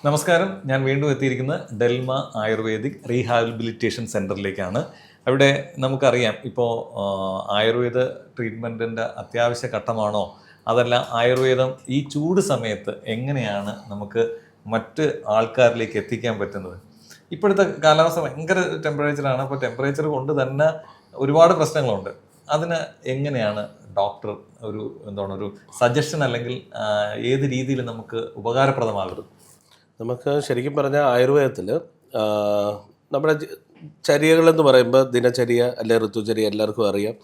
നമസ്കാരം, ഞാൻ വീണ്ടും എത്തിയിരിക്കുന്ന ഡെൽമ ആയുർവേദിക് റീഹാബിലിറ്റേഷൻ സെൻറ്ററിലേക്കാണ്. അവിടെ നമുക്കറിയാം, ഇപ്പോൾ ആയുർവേദ ട്രീറ്റ്മെൻറ്റിൻ്റെ അത്യാവശ്യ ഘട്ടമാണോ, അതല്ല ആയുർവേദം ഈ ചൂട് സമയത്ത് എങ്ങനെയാണ് നമുക്ക് മറ്റ് ആൾക്കാരിലേക്ക് എത്തിക്കാൻ പറ്റുന്നത്. ഇപ്പോഴത്തെ കാലാവസ്ഥ ഭയങ്കര ടെമ്പറേച്ചറാണ്. അപ്പോൾ ടെമ്പറേച്ചർ കൊണ്ട് തന്നെ ഒരുപാട് പ്രശ്നങ്ങളുണ്ട്. അതിന് എങ്ങനെയാണ് ഡോക്ടർ ഒരു സജഷൻ അല്ലെങ്കിൽ ഏത് രീതിയിൽ നമുക്ക് ഉപകാരപ്രദമാകുന്നത്? നമുക്ക് ശരിക്കും പറഞ്ഞാൽ ആയുർവേദത്തിൽ നമ്മുടെ ചര്യകളെന്ന് പറയുമ്പോൾ ദിനചര്യ അല്ലെ ഋതുചര്യ എല്ലാവർക്കും അറിയാം.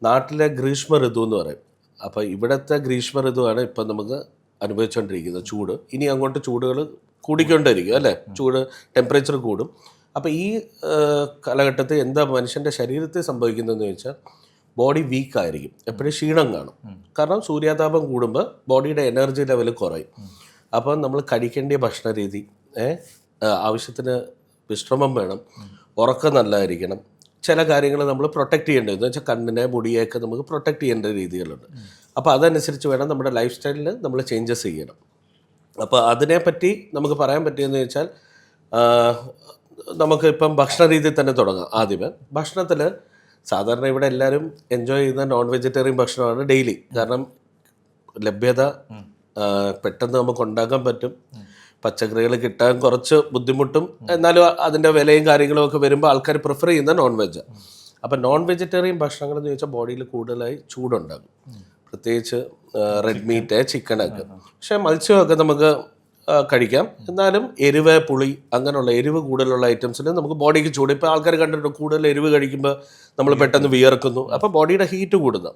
നാട്ടിലെ ഗ്രീഷ്മ ഋതു എന്ന് പറയും. അപ്പോൾ ഇവിടുത്തെ ഗ്രീഷ്മ ഋതുവാണ് ഇപ്പം നമുക്ക് അനുഭവിച്ചുകൊണ്ടിരിക്കുന്നത് ചൂട്. ഇനി അങ്ങോട്ട് ചൂടുകൾ കൂടിക്കൊണ്ടിരിക്കും അല്ലേ, ചൂട് ടെമ്പറേച്ചർ കൂടും. അപ്പോൾ ഈ കാലഘട്ടത്തിൽ എന്താ മനുഷ്യൻ്റെ ശരീരത്തിൽ സംഭവിക്കുന്നതെന്ന് ചോദിച്ചാൽ ബോഡി വീക്കായിരിക്കും, എപ്പോഴും ക്ഷീണം കാണും. കാരണം സൂര്യാതാപം കൂടുമ്പോൾ ബോഡിയുടെ എനർജി ലെവൽ കുറയും. അപ്പം നമ്മൾ കഴിക്കേണ്ട ഭക്ഷണ രീതി, ആവശ്യത്തിന് വിശ്രമം വേണം, ഉറക്കം നല്ലതായിരിക്കണം, ചില കാര്യങ്ങൾ നമ്മൾ പ്രൊട്ടക്റ്റ് ചെയ്യേണ്ടത് എന്ന് വെച്ചാൽ കണ്ണിനെ മുടിയൊക്കെ നമുക്ക് പ്രൊട്ടക്റ്റ് ചെയ്യേണ്ട രീതികളുണ്ട്. അപ്പോൾ അതനുസരിച്ച് വേണം നമ്മുടെ ലൈഫ് സ്റ്റൈലിൽ നമ്മൾ ചേഞ്ചസ് ചെയ്യണം. അപ്പോൾ അതിനെപ്പറ്റി നമുക്ക് പറയാൻ പറ്റിയെന്ന് വെച്ചാൽ നമുക്ക് ഇപ്പം ഭക്ഷണ രീതിയിൽ തന്നെ തുടങ്ങാം. ആദ്യമേ ഭക്ഷണത്തിൽ സാധാരണ ഇവിടെ എല്ലാവരും എൻജോയ് ചെയ്യുന്ന നോൺ വെജിറ്റേറിയൻ ഭക്ഷണമാണ് ഡെയിലി. കാരണം ലഭ്യത പെട്ടെന്ന് നമുക്ക് ഉണ്ടാക്കാൻ പറ്റും. പച്ചക്കറികൾ കിട്ടാൻ കുറച്ച് ബുദ്ധിമുട്ടും, എന്നാലും അതിൻ്റെ വിലയും കാര്യങ്ങളും ഒക്കെ വരുമ്പോൾ ആൾക്കാർ പ്രിഫർ ചെയ്യുന്ന നോൺ വെജ്. അപ്പം നോൺ വെജിറ്റേറിയൻ ഭക്ഷണങ്ങൾ എന്ന് ചോദിച്ചാൽ ബോഡിയിൽ കൂടുതലായി ചൂടുണ്ടാകും, പ്രത്യേകിച്ച് റെഡ് മീറ്റ്, ചിക്കനൊക്കെ. പക്ഷേ മത്സ്യമൊക്കെ നമുക്ക് കഴിക്കാം. എന്നാലും എരിവ്, പുളി അങ്ങനെയുള്ള എരിവ് കൂടുതലുള്ള ഐറ്റംസിന് നമുക്ക് ബോഡിക്ക് ചൂട്. ഇപ്പോൾ ആൾക്കാർ കണ്ടിട്ടുണ്ട് കൂടുതൽ എരിവ് കഴിക്കുമ്പോൾ നമ്മൾ പെട്ടെന്ന് വിയർക്കുന്നു, അപ്പോൾ ബോഡിയുടെ ഹീറ്റ് കൂടുന്നു.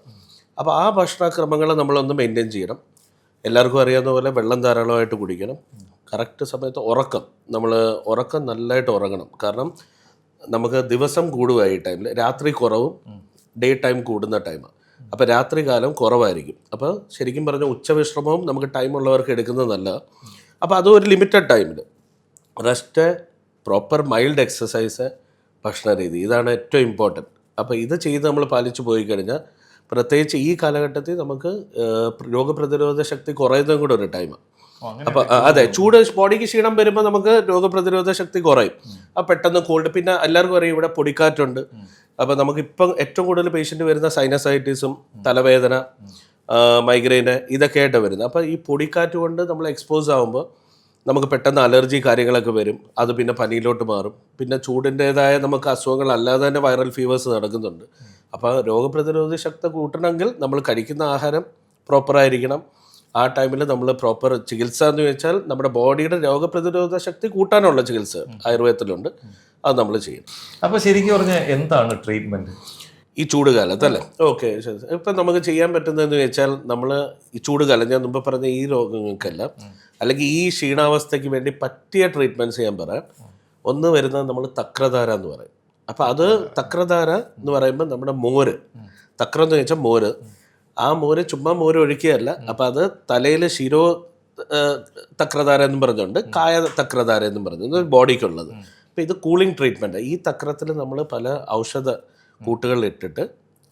അപ്പോൾ ആ ഭക്ഷണക്രമങ്ങൾ നമ്മളൊന്ന് മെയിൻറ്റെയിൻ ചെയ്യണം. എല്ലാവർക്കും അറിയാവുന്ന പോലെ വെള്ളം ധാരാളമായിട്ട് കുടിക്കണം. കറക്റ്റ് സമയത്ത് ഉറക്കം നല്ലതായിട്ട് ഉറങ്ങണം. കാരണം നമുക്ക് ദിവസം കൂടുക ഈ ടൈമിൽ, രാത്രി കുറവും ഡേ ടൈം കൂടുന്ന ടൈമാണ്. അപ്പോൾ രാത്രി കാലം കുറവായിരിക്കും. അപ്പോൾ ശരിക്കും പറഞ്ഞാൽ ഉച്ചവിശ്രമവും നമുക്ക് ടൈമുള്ളവർക്ക് എടുക്കുന്നത് നല്ലതാണ്. അപ്പോൾ അതും ഒരു ലിമിറ്റഡ് ടൈമിൽ റെസ്റ്റ്, പ്രോപ്പർ മൈൽഡ് എക്സസൈസ്, ഭക്ഷണ രീതി, ഇതാണ് ഏറ്റവും ഇമ്പോർട്ടൻറ്റ്. അപ്പോൾ ഇത് ചെയ്ത് നമ്മൾ പാലിച്ചു പോയി കഴിഞ്ഞാൽ, പ്രത്യേകിച്ച് ഈ കാലഘട്ടത്തിൽ നമുക്ക് രോഗപ്രതിരോധ ശക്തി കുറയുന്നതും കൂടെ ഒരു ടൈമാണ്. അപ്പോൾ അതെ, ചൂട് ബോഡിക്ക് ക്ഷീണം വരുമ്പോൾ നമുക്ക് രോഗപ്രതിരോധ ശക്തി കുറയും. അപ്പോൾ പെട്ടെന്ന് കോൾഡ്, പിന്നെ എല്ലാവർക്കും അറിയാം ഇവിടെ പൊടിക്കാറ്റുണ്ട്. അപ്പോൾ നമുക്കിപ്പം ഏറ്റവും കൂടുതൽ പേഷ്യൻ്റ് വരുന്ന സൈനസൈറ്റിസും തലവേദന, മൈഗ്രെയിന്, ഇതൊക്കെ ആയിട്ട് വരുന്നത്. അപ്പോൾ ഈ പൊടിക്കാറ്റ് കൊണ്ട് നമ്മൾ എക്സ്പോസ് ആകുമ്പോൾ നമുക്ക് പെട്ടെന്ന് അലർജി കാര്യങ്ങളൊക്കെ വരും. അത് പിന്നെ പനിയിലോട്ട് മാറും. പിന്നെ ചൂടിൻ്റേതായ നമുക്ക് അസുഖങ്ങൾ അല്ലാതെ തന്നെ വൈറൽ ഫീവേഴ്സ് നടക്കുന്നുണ്ട്. അപ്പോൾ രോഗപ്രതിരോധ ശക്തി കൂട്ടണമെങ്കിൽ നമ്മൾ കഴിക്കുന്ന ആഹാരം പ്രോപ്പറായിരിക്കണം. ആ ടൈമിൽ നമ്മൾ പ്രോപ്പർ ചികിത്സ എന്ന് വെച്ചാൽ നമ്മുടെ ബോഡിയുടെ രോഗപ്രതിരോധ ശക്തി കൂട്ടാനുള്ള ചികിത്സ ആയുർവേദത്തിലുണ്ട്, അത് നമ്മൾ ചെയ്യും. അപ്പോൾ ശരിക്കും പറഞ്ഞാൽ എന്താണ് ട്രീറ്റ്മെൻറ്റ് ഈ ചൂട് കാലത്തല്ലേ? ഓക്കെ, ശരി. ഇപ്പം നമുക്ക് ചെയ്യാൻ പറ്റുന്നതെന്ന് വെച്ചാൽ നമ്മൾ ഈ ചൂട് കാലം, ഞാൻ മുമ്പ് പറഞ്ഞ ഈ രോഗങ്ങൾക്കെല്ലാം അല്ലെങ്കിൽ ഈ ക്ഷീണാവസ്ഥയ്ക്ക് വേണ്ടി പറ്റിയ ട്രീറ്റ്മെൻറ്റ്സ് ഞാൻ പറയാം. ഒന്ന് വരുന്നത് നമ്മൾ തക്രധാര എന്ന് പറയും. അപ്പോൾ അത് തക്രധാര എന്ന് പറയുമ്പോൾ നമ്മുടെ മോര്, തക്രം എന്ന് വെച്ചാൽ മോര്, ആ മോര് ചുമ്മാ മോര് ഒഴിക്കുകയല്ല. അപ്പോൾ അത് തലയിൽ ശിരോ തക്രധാര എന്നും പറഞ്ഞുകൊണ്ട് കായ തക്രധാര എന്നും പറഞ്ഞു ബോഡിക്കുള്ളത്. അപ്പോൾ ഇത് കൂളിംഗ് ട്രീറ്റ്മെൻറ്റ്. ഈ തക്രത്തിൽ നമ്മൾ പല ഔഷധ കൂട്ടുകളിലിട്ടിട്ട്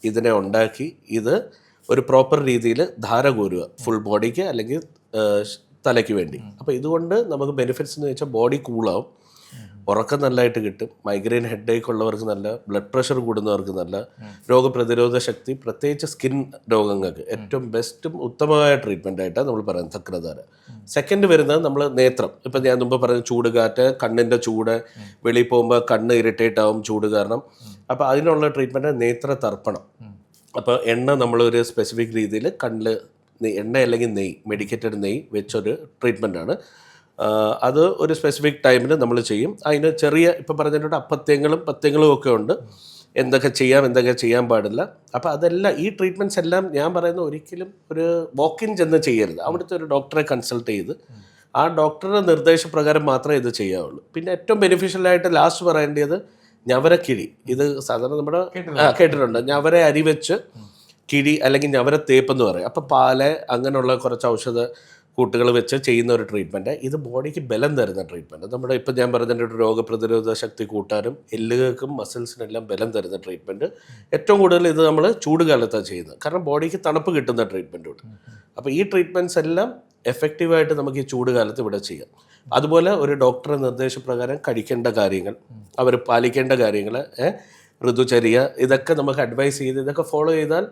ഇതിനെ ഉണ്ടാക്കി ഇത് ഒരു പ്രോപ്പർ രീതിയിൽ ധാര കോരുക ഫുൾ ബോഡിക്ക് അല്ലെങ്കിൽ തലയ്ക്ക് വേണ്ടി. അപ്പോൾ ഇതുകൊണ്ട് നമുക്ക് ബെനിഫിറ്റ്സ് എന്ന് വെച്ചാൽ ബോഡി കൂളാവും, ഉറക്കം നല്ലതായിട്ട് കിട്ടും, മൈഗ്രെയിൻ ഹെഡേക്ക് ഉള്ളവർക്ക് നല്ല, ബ്ലഡ് പ്രഷർ കൂടുന്നവർക്ക് നല്ല, രോഗപ്രതിരോധ ശക്തി, പ്രത്യേകിച്ച് സ്കിൻ രോഗങ്ങൾക്ക് ഏറ്റവും ബെസ്റ്റും ഉത്തമമായ ട്രീറ്റ്മെൻ്റ് ആയിട്ടാണ് നമ്മൾ പറയുന്നത് തക്രധാര. സെക്കൻഡ് വരുന്നത് നമ്മൾ നേത്രം. ഇപ്പം ഞാൻ മുമ്പ് പറഞ്ഞ ചൂട് കാറ്റ്, കണ്ണിൻ്റെ ചൂട്, വെളിയിൽ പോകുമ്പോൾ കണ്ണ് ഇറിറ്റേറ്റ് ആവും ചൂട് കാരണം. അപ്പോൾ അതിനുള്ള ട്രീറ്റ്മെൻറ്റ് നേത്ര തർപ്പണം. അപ്പോൾ എണ്ണ നമ്മളൊരു സ്പെസിഫിക് രീതിയിൽ കണ്ണിൽ എണ്ണ അല്ലെങ്കിൽ നെയ്യ്, മെഡിക്കേറ്റഡ് നെയ്യ് വെച്ചൊരു ട്രീറ്റ്മെൻറ്റാണ്. അത് ഒരു സ്പെസിഫിക് ടൈമിൽ നമ്മൾ ചെയ്യും. അതിന് ചെറിയ ഇപ്പം പറഞ്ഞിട്ടുണ്ട് പഥ്യങ്ങളും ഒക്കെ ഉണ്ട്, എന്തൊക്കെ ചെയ്യാം എന്തൊക്കെ ചെയ്യാൻ പാടില്ല. അപ്പോൾ അതെല്ലാം ഈ ട്രീറ്റ്മെൻറ്റ്സ് എല്ലാം ഞാൻ പറയുന്ന ഒരിക്കലും ഒരു വോക്കിൻ ചെന്ന് ചെയ്യരുത്. അവിടുത്തെ ഒരു ഡോക്ടറെ കൺസൾട്ട് ചെയ്ത് ആ ഡോക്ടറുടെ നിർദ്ദേശപ്രകാരം മാത്രമേ ഇത് ചെയ്യാവുള്ളൂ. പിന്നെ ഏറ്റവും ബെനിഫിഷ്യലായിട്ട് ലാസ്റ്റ് പറയേണ്ടത് ഞവരക്കിഴി. ഇത് സാധാരണ നമ്മുടെ കേട്ടിട്ടുണ്ട്, ഞവര അരി വെച്ച് കിഴി അല്ലെങ്കിൽ ഞവര തേപ്പെന്ന് പറയും. അപ്പോൾ പാല് അങ്ങനെയുള്ള കുറച്ച് ഔഷധ കൂട്ടുകൾ വെച്ച് ചെയ്യുന്ന ഒരു ട്രീറ്റ്മെൻറ്റ്. ഇത് ബോഡിക്ക് ബലം തരുന്ന ട്രീറ്റ്മെൻറ്റ്. നമ്മുടെ ഇപ്പം ഞാൻ പറഞ്ഞിട്ട് രോഗപ്രതിരോധ ശക്തി കൂട്ടാനും എല്ലുകൾക്കും മസിൽസിനെല്ലാം ബലം തരുന്ന ട്രീറ്റ്മെൻറ്റ്. ഏറ്റവും കൂടുതൽ ഇത് നമ്മൾ ചൂട് കാലത്താണ് ചെയ്യുന്നത്, കാരണം ബോഡിക്ക് തണുപ്പ് കിട്ടുന്ന ട്രീറ്റ്മെൻറ്റ് കൂടെ. അപ്പോൾ ഈ ട്രീറ്റ്മെൻറ്റ്സ് എല്ലാം എഫക്റ്റീവായിട്ട് നമുക്ക് ഈ ചൂട് കാലത്ത് ഇവിടെ ചെയ്യാം. അതുപോലെ ഒരു ഡോക്ടറെ നിർദ്ദേശപ്രകാരം കഴിക്കേണ്ട കാര്യങ്ങൾ, അവർ പാലിക്കേണ്ട കാര്യങ്ങൾ, ഋതുചര്യ, ഇതൊക്കെ നമുക്ക് അഡ്വൈസ് ചെയ്ത് ഇതൊക്കെ ഫോളോ ചെയ്താൽ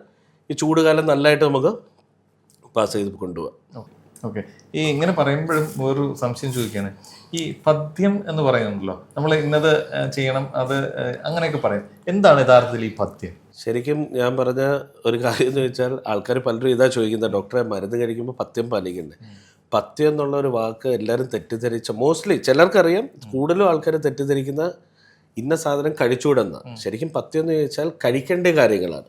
ഈ ചൂടുകാലം നല്ലതായിട്ട് നമുക്ക് പാസ് ചെയ്ത് കൊണ്ടുപോകാം. ഓക്കെ. ഈ ഇങ്ങനെ പറയുമ്പോഴും വേറൊരു സംശയം ചോദിക്കുകയാണ്. ഈ പഥ്യം എന്ന് പറയുന്നുണ്ടല്ലോ, നമ്മൾ ഇന്നത് ചെയ്യണം, അത് അങ്ങനെയൊക്കെ പറയും. എന്താണ് യഥാർത്ഥത്തിൽ ഈ പഥ്യം? ശരിക്കും ഞാൻ പറഞ്ഞ ഒരു കാര്യം എന്ന് വെച്ചാൽ, ആൾക്കാർ പലരും ഇതാ ചോദിക്കുന്നത്, ഡോക്ടറെ മരുന്ന് കഴിക്കുമ്പോൾ പഥ്യം പാലിക്കണ്ടേ? പഥ്യം എന്നുള്ള ഒരു വാക്ക് എല്ലാവരും തെറ്റിദ്ധരിച്ച, മോസ്റ്റ്ലി ചിലർക്കറിയാം, കൂടുതലും ആൾക്കാർ തെറ്റിദ്ധരിക്കുന്ന ഇന്ന സാധനം കഴിച്ചുകൂടെന്ന. ശരിക്കും പഥ്യം എന്ന് ചോദിച്ചാൽ കഴിക്കേണ്ട കാര്യങ്ങളാണ്.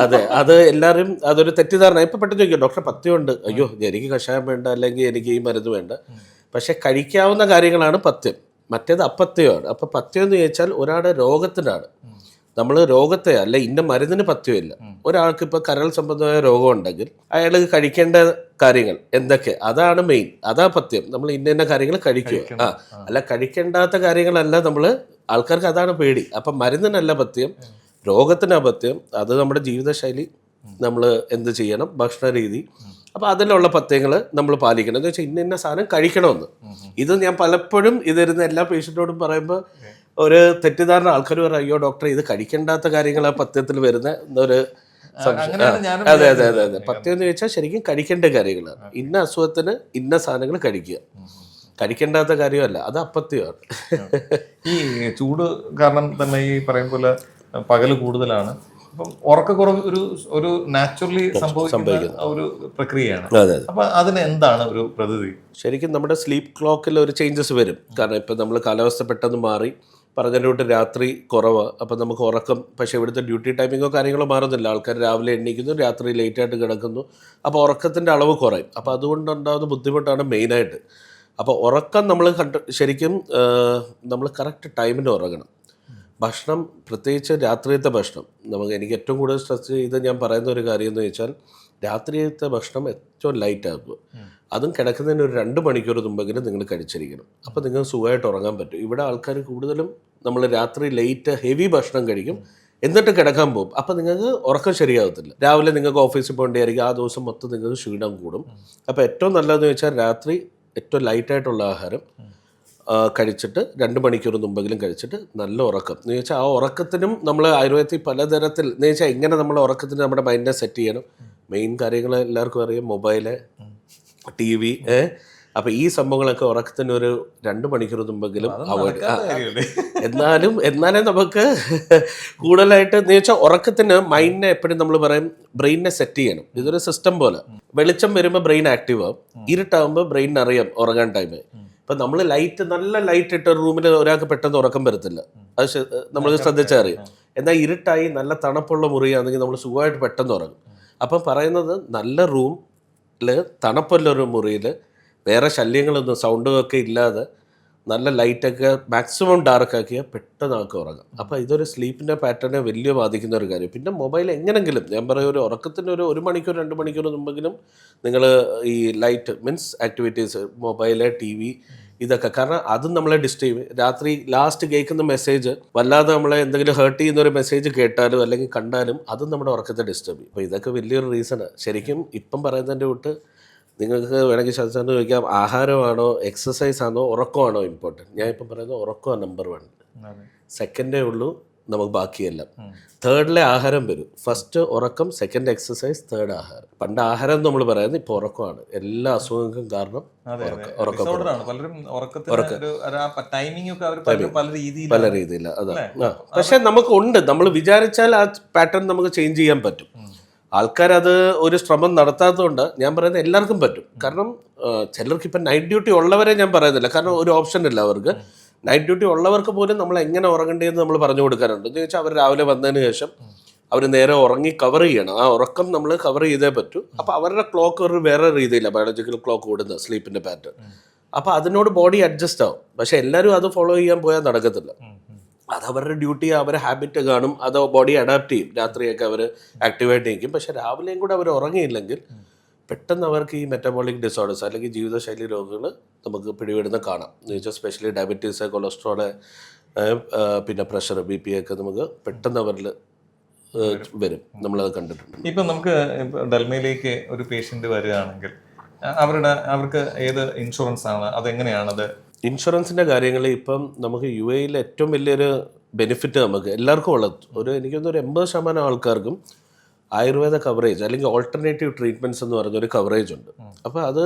അതെ, അത് എല്ലാവരും അതൊരു തെറ്റിദ്ധാരണ. ഇപ്പം പെട്ടെന്ന് ചോദിക്കും, ഡോക്ടറെ പഥ്യമുണ്ട്, അയ്യോ എനിക്ക് കഷായം വേണ്ട, അല്ലെങ്കിൽ എനിക്ക് ഈ മരുന്ന് വേണ്ട. പക്ഷെ കഴിക്കാവുന്ന കാര്യങ്ങളാണ് പഥ്യം, മറ്റേത് അപഥ്യമാണ്. അപ്പം പഥ്യം എന്ന് ചോദിച്ചാൽ ഒരാളുടെ രോഗത്തിനാണ്. നമ്മൾ രോഗത്തെ അല്ല, ഇന്ന മരുന്നിന് പഥ്യമില്ല. ഒരാൾക്ക് ഇപ്പോൾ കരൾ സംബന്ധമായ രോഗം ഉണ്ടെങ്കിൽ അയാൾ കഴിക്കേണ്ട കാര്യങ്ങൾ എന്തൊക്കെ, അതാണ് മെയിൻ, അതാ പഥ്യം. നമ്മൾ ഇന്ന കാര്യങ്ങൾ കഴിക്കുക, അല്ല കഴിക്കേണ്ടാത്ത കാര്യങ്ങളല്ല. നമ്മൾ ആൾക്കാർക്ക് അതാണ് പേടി. അപ്പം മരുന്നിനല്ല പഥ്യം, രോഗത്തിന് പഥ്യം. അത് നമ്മുടെ ജീവിതശൈലി, നമ്മൾ എന്ത് ചെയ്യണം, ഭക്ഷണ രീതി. അപ്പോൾ അതിലുള്ള പഥ്യങ്ങൾ നമ്മൾ പാലിക്കണം. എന്ന് വെച്ചാൽ ഇന്ന സാധനം കഴിക്കണമെന്ന്. ഇത് ഞാൻ പലപ്പോഴും ഇതിരുന്ന എല്ലാ പേഷ്യൻറ്റോടും പറയുമ്പോൾ ഒരു തെറ്റിദ്ധാരണ, ആൾക്കാർ പറയും, അയ്യോ ഡോക്ടറെ ഇത് കഴിക്കേണ്ടാത്ത കാര്യങ്ങൾ ആ പഥ്യത്തിൽ വരുന്ന എന്നൊരു സംശയം. അതെ അതെ അതെ അതെ. പഥ്യം എന്ന് ചോദിച്ചാൽ ശരിക്കും കഴിക്കേണ്ട കാര്യങ്ങളാണ്. ഇന്ന അസുഖത്തിന് ഇന്ന സാധനങ്ങൾ കഴിക്കുക, കഴിക്കേണ്ടാത്ത കാര്യമല്ല, അത് അപഥ്യമാണ്. ഈ ചൂട് കാരണം തന്നെ ഈ പറയും പോലെ പകല് കൂടുതലാണ്. അപ്പം ഉറക്കക്കുറവ് ഒരു നാച്ചുറലി സംഭവിക്കുന്ന ഒരു പ്രക്രിയയാണ്. അപ്പൊ അതിന് എന്താണ് ഒരു പ്രതിവിധി? ശരിക്കും നമ്മുടെ സ്ലീപ്പ് ക്ലോക്കിൽ ഒരു ചേഞ്ചസ് വരും. കാരണം ഇപ്പം നമ്മൾ കാലാവസ്ഥ പെട്ടെന്ന് മാറി, പറഞ്ഞതിലോട്ട് രാത്രി കുറവ്, അപ്പം നമുക്ക് ഉറക്കം, പക്ഷേ ഇവിടുത്തെ ഡ്യൂട്ടി ടൈമിങ്ങോ കാര്യങ്ങളോ മാറുന്നില്ല. ആൾക്കാർ രാവിലെ എണീക്കുന്നു, രാത്രി ലേറ്റായിട്ട് കിടക്കുന്നു, അപ്പോൾ ഉറക്കത്തിൻ്റെ അളവ് കുറയും. അപ്പോൾ അതുകൊണ്ടുണ്ടാകുന്ന ബുദ്ധിമുട്ടാണ് മെയിനായിട്ട്. അപ്പോൾ ഉറക്കം നമ്മൾ ശരിക്കും നമ്മൾ കറക്റ്റ് ടൈമിന് ഉറങ്ങണം. ഭക്ഷണം, പ്രത്യേകിച്ച് രാത്രിയത്തെ ഭക്ഷണം, എനിക്ക് ഏറ്റവും കൂടുതൽ സ്ട്രെസ് ചെയ്ത് ഞാൻ പറയുന്ന ഒരു കാര്യം എന്ന് വെച്ചാൽ, രാത്രിയത്തെ ഭക്ഷണം ഏറ്റവും ലൈറ്റ് ആക്കുക. അതും കിടക്കുന്നതിന് ഒരു 2 മണിക്കൂർ മുമ്പെങ്കിലും നിങ്ങൾ കഴിച്ചിരിക്കണം. അപ്പോൾ നിങ്ങൾക്ക് സുഖമായിട്ട് ഉറങ്ങാൻ പറ്റും. ഇവിടെ ആൾക്കാർ കൂടുതലും നമ്മൾ രാത്രി ലേറ്റ് ഹെവി ഭക്ഷണം കഴിക്കും, എന്നിട്ട് കിടക്കാൻ പോകും. അപ്പോൾ നിങ്ങൾക്ക് ഉറക്കം ശരിയാകത്തില്ല. രാവിലെ നിങ്ങൾക്ക് ഓഫീസിൽ പോകേണ്ടിയായിരിക്കും, ആ ദിവസം മൊത്തം നിങ്ങൾക്ക് ക്ഷീണം കൂടും. അപ്പോൾ ഏറ്റവും നല്ലതെന്ന് വെച്ചാൽ രാത്രി ഏറ്റവും ലൈറ്റായിട്ടുള്ള ആഹാരം കഴിച്ചിട്ട് 2 മണിക്കൂർ മുമ്പെങ്കിലും കഴിച്ചിട്ട് നല്ല ഉറക്കം. എന്ന് വെച്ചാൽ ആ ഉറക്കത്തിനും നമ്മൾ ആയുർവേദത്തിൽ പലതരത്തിൽ, എന്ന് വെച്ചാൽ എങ്ങനെ നമ്മൾ ഉറക്കത്തിന് നമ്മുടെ മൈൻഡിനെ സെറ്റ് ചെയ്യണം. മെയിൻ കാര്യങ്ങൾ എല്ലാവർക്കും അറിയാം, മൊബൈല്, TV. അപ്പോൾ ഈ സംഭവങ്ങളൊക്കെ ഉറക്കത്തിന് ഒരു 2 മണിക്കൂർ മുമ്പെങ്കിലും അവോയ്ഡ്. എന്നാലേ നമുക്ക് കൂടുതലായിട്ട്, എന്ന് വെച്ചാൽ ഉറക്കത്തിന് മൈൻഡിനെ എപ്പോഴും നമ്മൾ പറയും ബ്രെയിനിനെ സെറ്റ് ചെയ്യണം. ഇതൊരു സിസ്റ്റം പോലെ. വെളിച്ചം വരുമ്പോൾ ബ്രെയിൻ ആക്റ്റീവ് ആവും, ഇരുട്ടാകുമ്പോൾ ബ്രെയിനിന് അറിയാം ഉറങ്ങാൻ ടൈം. ഇപ്പം നമ്മൾ നല്ല ലൈറ്റ് ഇട്ട റൂമിൽ ഒരാൾക്ക് പെട്ടെന്ന് ഉറക്കം വരത്തില്ല, അത് നമ്മൾ ശ്രദ്ധിച്ചാൽ അറിയാം. എന്നാൽ ഇരുട്ടായി നല്ല തണുപ്പുള്ള മുറിയാണെങ്കിൽ നമ്മൾ സുഖമായിട്ട് പെട്ടെന്ന് ഉറങ്ങും. അപ്പം പറയുന്നത് നല്ല റൂമിൽ, തണുപ്പുള്ളൊരു മുറിയിൽ, വേറെ ശല്യങ്ങളൊന്നും സൗണ്ടൊക്കെ ഇല്ലാതെ നല്ല ലൈറ്റൊക്കെ മാക്സിമം ഡാർക്കാക്കിയാൽ പെട്ടെന്ന് ആൾക്ക് ഉറങ്ങാം. അപ്പോൾ ഇതൊരു സ്ലീപ്പിൻ്റെ പാറ്റേണെ വലിയ ബാധിക്കുന്ന ഒരു കാര്യം. പിന്നെ മൊബൈൽ എങ്ങനെങ്കിലും, ഞാൻ പറയും, ഒരു ഉറക്കത്തിന് ഒരു 1 മണിക്കൂർ 2 മണിക്കൂർ മുമ്പെങ്കിലും നിങ്ങൾ ഈ light means activities, mobile, TV, ഇതൊക്കെ. കാരണം അതും നമ്മളെ ഡിസ്റ്റർബ് ചെയ്യും. രാത്രി ലാസ്റ്റ് കേൾക്കുന്ന മെസ്സേജ് വല്ലാതെ നമ്മളെ എന്തെങ്കിലും ഹേർട്ട് ചെയ്യുന്ന ഒരു മെസ്സേജ് കേട്ടാലും അല്ലെങ്കിൽ കണ്ടാലും അതും നമ്മുടെ ഉറക്കത്തെ ഡിസ്റ്റർബ് ചെയ്യും. അപ്പോൾ ഇതൊക്കെ വലിയൊരു റീസണാണ്. ശരിക്കും ഇപ്പം പറയുന്നതിൻ്റെ വിട്ട് നിങ്ങൾക്ക് വേണമെങ്കിൽ ശാസ്ത്രം ചോദിക്കാം, ആഹാരമാണോ എക്സസൈസ് ആണോ ഉറക്കമാണോ ഇമ്പോർട്ടൻറ്റ്? ഞാൻ ഇപ്പം പറയുന്നത് ഉറക്കമാണ് നമ്പർ 1. സെക്കൻഡേ ഉള്ളൂ നമുക്ക് ബാക്കിയെല്ലാം. തേർഡിലെ ആഹാരം വരും. ഫസ്റ്റ് ഉറക്കം, സെക്കൻഡ് എക്സസൈസ്, തേർഡ് ആഹാരം. പണ്ട് ആഹാരം നമ്മൾ പറയുന്നത്, ഇപ്പോൾ ഉറക്കമാണ്. എല്ലാ അസുഖങ്ങൾക്കും കാരണം ഉറക്കം. പല രീതിയില്ല, അതാണ്. പക്ഷെ നമുക്കുണ്ട്, നമ്മൾ വിചാരിച്ചാൽ ആ പാറ്റേൺ നമുക്ക് ചേഞ്ച് ചെയ്യാൻ പറ്റും. ആൾക്കാരത് ഒരു ശ്രമം നടത്താത്തതുകൊണ്ട് ഞാൻ പറയുന്നത് എല്ലാവർക്കും പറ്റും. കാരണം ചിലർക്ക് ഇപ്പം നൈറ്റ് ഡ്യൂട്ടി ഉള്ളവരെ ഞാൻ പറയുന്നില്ല, കാരണം ഒരു ഓപ്ഷൻ ഇല്ല അവർക്ക്. നൈറ്റ് ഡ്യൂട്ടി ഉള്ളവർക്ക് പോലും നമ്മൾ എങ്ങനെ ഉറങ്ങേണ്ടതെന്ന് നമ്മൾ പറഞ്ഞു കൊടുക്കാറുണ്ട്. എന്ന് വെച്ചാൽ അവർ രാവിലെ വന്നതിന് ശേഷം അവർ നേരെ ഉറങ്ങി കവർ ചെയ്യണം. ആ ഉറക്കം നമ്മൾ കവർ ചെയ്തേ പറ്റൂ. അപ്പോൾ അവരുടെ ക്ലോക്ക് ഒരു വേറെ രീതിയില്ല, ബയോളജിക്കൽ ക്ലോക്ക് ഓടുന്ന സ്ലീപ്പിൻ്റെ പാറ്റേൺ. അപ്പോൾ അതിനോട് ബോഡി അഡ്ജസ്റ്റ് ആവും. പക്ഷെ എല്ലാവരും അത് ഫോളോ ചെയ്യാൻ പോയാൽ നടക്കത്തില്ല. അത് അവരുടെ ഡ്യൂട്ടി, അവരുടെ ഹാബിറ്റ് കാണും, അത് ബോഡി അഡാപ്റ്റ് ചെയ്യും. രാത്രിയൊക്കെ അവർ ആക്റ്റീവായിട്ട് നിൽക്കും. പക്ഷെ രാവിലെയും കൂടെ അവർ ഉറങ്ങിയില്ലെങ്കിൽ പെട്ടെന്ന് അവർക്ക് ഈ മെറ്റബോളിക് ഡിസോർഡേഴ്സ് അല്ലെങ്കിൽ ജീവിതശൈലി രോഗങ്ങൾ നമുക്ക് പിടിപെടുന്ന കാണാം. എന്ന് വെച്ചാൽ സ്പെഷ്യലി ഡയബറ്റീസ്, കൊളസ്ട്രോള്, പിന്നെ പ്രഷർ, BP ഒക്കെ നമുക്ക് പെട്ടെന്ന് അവരിൽ വരും. നമ്മളത് കണ്ടിട്ടുണ്ട്. ഇപ്പം നമുക്ക് ഡൽമയിലേക്ക് ഒരു പേഷ്യൻ്റ് വരികയാണെങ്കിൽ അവർക്ക് ഏത് ഇൻഷുറൻസ് ആണ്, അതെങ്ങനെയാണത്? ഇൻഷുറൻസിൻ്റെ കാര്യങ്ങൾ ഇപ്പം നമുക്ക് യു എയിൽ ഏറ്റവും വലിയൊരു ബെനിഫിറ്റ് നമുക്ക് എല്ലാവർക്കും ഉള്ളത് എനിക്കൊന്ന് ഒരു 80% ആൾക്കാർക്കും ആയുർവേദ കവറേജ് അല്ലെങ്കിൽ ഓൾട്ടർനേറ്റീവ് ട്രീറ്റ്മെൻറ്റ്സ് എന്ന് പറയുന്ന ഒരു കവറേജ് ഉണ്ട്. അപ്പോൾ അത്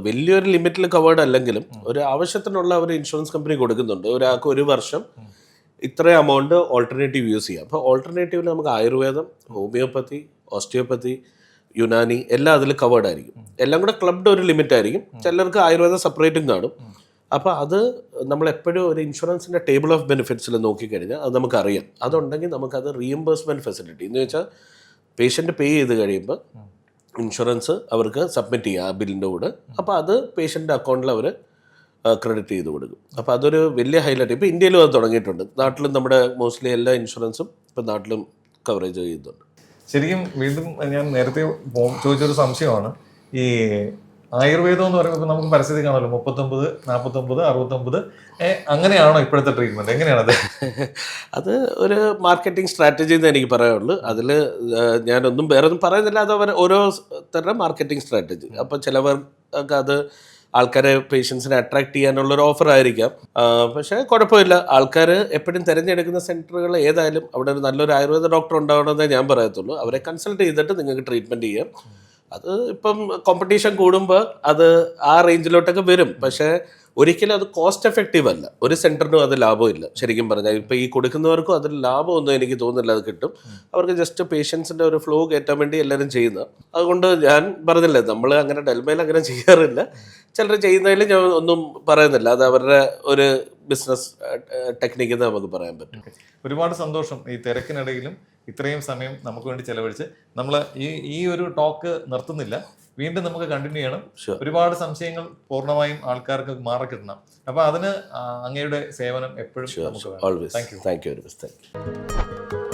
വലിയൊരു ലിമിറ്റിൽ കവേർഡ് അല്ലെങ്കിലും ഒരു ആവശ്യത്തിനുള്ള ഒരു ഇൻഷുറൻസ് കമ്പനി കൊടുക്കുന്നുണ്ട്. ഒരാൾക്ക് ഒരു വർഷം ഇത്ര എമൗണ്ട് ഓൾട്ടർനേറ്റീവ് യൂസ് ചെയ്യാം. അപ്പോൾ ഓൾട്ടർനേറ്റീവിൽ നമുക്ക് ആയുർവേദം, ഹോമിയോപ്പതി, ഓസ്റ്റിയോപ്പതി, യുനാനി എല്ലാം അതിൽ കവേർഡ് ആയിരിക്കും. എല്ലാം കൂടെ ക്ലബ്ഡ് ഒരു ലിമിറ്റ് ആയിരിക്കും. ചിലർക്ക് ആയുർവേദം സെപ്പറേറ്റും കാണും. അപ്പോൾ അത് നമ്മളെപ്പോഴും ഒരു ഇൻഷുറൻസിൻ്റെ ടേബിൾ ഓഫ് ബെനിഫിറ്റ്സിൽ നോക്കിക്കഴിഞ്ഞാൽ അത് നമുക്കറിയാം. അതുണ്ടെങ്കിൽ നമുക്കത് റീഎംബേഴ്സ്മെൻറ്റ് ഫെസിലിറ്റി എന്ന് വെച്ചാൽ പേഷ്യൻ്റ് പേ ചെയ്ത് കഴിയുമ്പോൾ ഇൻഷുറൻസ് അവർക്ക് സബ്മിറ്റ് ചെയ്യുക ആ ബില്ലിൻ്റെ കൂടെ. അപ്പോൾ അത് പേഷ്യൻ്റെ അക്കൗണ്ടിൽ അവർ ക്രെഡിറ്റ് ചെയ്ത് കൊടുക്കും. അപ്പോൾ അതൊരു വലിയ ഹൈലൈറ്റ്. ഇപ്പോൾ ഇന്ത്യയിലും അത് തുടങ്ങിയിട്ടുണ്ട്. നാട്ടിലും നമ്മുടെ മോസ്റ്റ്ലി എല്ലാ ഇൻഷുറൻസും ഇപ്പോൾ നാട്ടിലും കവറേജ് ചെയ്യുന്നുണ്ട്. ശരിക്കും വീണ്ടും ഞാൻ നേരത്തെ ചോദിച്ചൊരു സംശയമാണ്, ഈ ആയുർവേദം എന്ന് പറയുമ്പോൾ നമുക്ക് പരസ്യത്തിൽ കാണുമല്ലോ 39, 49, 69, അങ്ങനെയാണോ ഇപ്പോഴത്തെ ട്രീറ്റ്മെന്റ്? എങ്ങനെയാണത്? അത് ഒരു മാർക്കറ്റിംഗ് സ്ട്രാറ്റജി എന്ന് എനിക്ക് പറയാനുള്ളൂ. അതിൽ ഞാനൊന്നും വേറെ ഒന്നും പറയുന്നില്ല. അത് അവർ ഓരോ തരം മാർക്കറ്റിംഗ് സ്ട്രാറ്റജി. അപ്പോൾ ചിലവർക്ക് അത് ആൾക്കാരെ പേഷ്യൻസിനെ അട്രാക്ട് ചെയ്യാനുള്ളൊരു ഓഫർ ആയിരിക്കാം. പക്ഷേ കുഴപ്പമില്ല. ആൾക്കാർ എപ്പോഴും തിരഞ്ഞെടുക്കുന്ന സെൻറ്ററുകൾ ഏതായാലും അവിടെ ഒരു നല്ലൊരു ആയുർവേദ ഡോക്ടർ ഉണ്ടാവണമെന്നേ ഞാൻ പറയത്തുള്ളൂ. അവരെ കൺസൾട്ട് ചെയ്തിട്ട് നിങ്ങൾക്ക് ട്രീറ്റ്മെൻറ്റ് ചെയ്യാം. അത് ഇപ്പം കോമ്പറ്റീഷൻ കൂടുമ്പോൾ അത് ആ റേഞ്ചിലോട്ടൊക്കെ വരും. പക്ഷേ ഒരിക്കലും അത് കോസ്റ്റ് എഫക്റ്റീവ് അല്ല. ഒരു സെൻറ്ററിനും അത് ലാഭമില്ല. ശരിക്കും പറഞ്ഞാൽ ഇപ്പോൾ ഈ കൊടുക്കുന്നവർക്കും അതിൽ ലാഭമൊന്നും എനിക്ക് തോന്നുന്നില്ല അത് കിട്ടും. അവർക്ക് ജസ്റ്റ് പേഷ്യൻസിൻ്റെ ഒരു ഫ്ലോ കയറ്റാൻ വേണ്ടി എല്ലാവരും ചെയ്യുന്ന. അതുകൊണ്ട് ഞാൻ പറഞ്ഞില്ലേ, നമ്മൾ അങ്ങനെ ഡെൽമയിൽ അങ്ങനെ ചെയ്യാറില്ല. ചിലർ ചെയ്യുന്നതിൽ ഞാൻ ഒന്നും പറയുന്നില്ല. അത് അവരുടെ ഒരു ബിസിനസ് ടെക്നിക്ക് എന്ന് നമുക്ക് പറയാൻ പറ്റും. ഒരുപാട് സന്തോഷം ഈ തിരക്കിനിടയിലും ഇത്രയും സമയം നമുക്ക് വേണ്ടി ചെലവഴിച്ച്. നമ്മൾ ഈ ഒരു ടോക്ക് നിർത്തുന്നില്ല, വീണ്ടും നമുക്ക് കണ്ടിന്യൂ ചെയ്യണം. ഒരുപാട് സംശയങ്ങൾ പൂർണ്ണമായും ആൾക്കാർക്ക് മാറിക്കിട്ടണം. അപ്പോൾ അതിന് അങ്ങയുടെ സേവനം എപ്പോഴും നമുക്ക് വേണം. Thank you very much. Thank you.